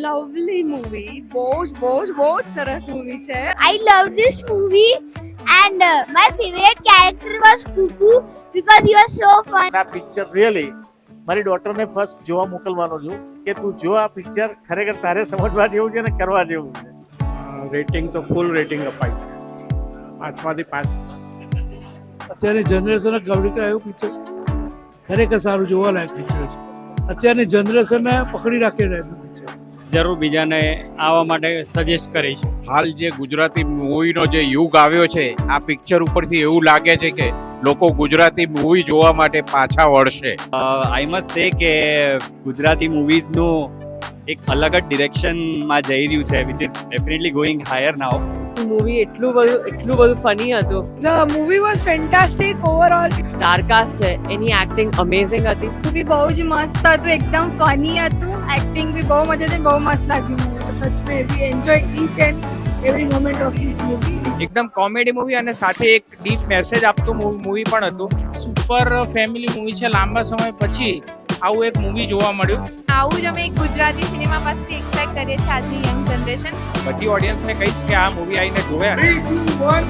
Lovely movie, બહુ જ સરસ મૂવી છે. I love this movie and my favorite character was Cuckoo because he was so fun. આ picture really મારી ડોટરને first જોવા મોકલવાનો છું કે તું જો આ પિક્ચર ખરેખર તારે સમજવા જેવું છે ને કરવા જેવું છે. રેટિંગ તો ફૂલ રેટિંગ અપાય 5માંથી 5. અત્યારની જનરેશનને ગવડી એવું પિક્ચર ખરેખર સારું જોવાલાયક પિક્ચર છે. અત્યારની જનરેશનને પકડી રાખી રહ્યું પિક્ચર છે. જરૂર બીજાને આવવા માટે સજેસ્ટ કરીશ. હાલ જે ગુજરાતી મૂવીનો જે યુગ આવ્યો છે આ પિક્ચર ઉપરથી એવું લાગે છે કે લોકો ગુજરાતી મૂવી જોવા માટે પાછા વળશે. આઈ મસ્ટ સે કે ગુજરાતી મૂવીઝનું એક અલગ જ ડિરેક્શનમાં જઈ રહ્યું છે which is definitely going higher now. Movie એટલું બધું ફની હતું. The movie was fantastic overall. Star cast છે, એની એક્ટિંગ અમેઝિંગ હતી. મૂવી બહુ જ મસ્ત હતું, એકદમ ફની હતું, એક્ટિંગ બી બહુ મજા હતી, બહુ મસ્ત લાગ્યું. સચમે we enjoy each and every moment of this movie. એકદમ કોમેડી મૂવી અને સાથે એક ડીપ મેસેજ આપતું મૂવી પણ હતું. સુપર ફેમિલી મૂવી છે. લાંબા સમય પછી આવું એક મૂવી જોવા મળ્યું. આવું જ અમે ગુજરાતી સિનેમા પાસેથી એક્સપેક્ટ કરીએ છીએ આજની યંગ જનરેશન. બધી ઓડિયન્સને કહીશ કે આ મૂવી આવીને જોવે. 3, 2, 1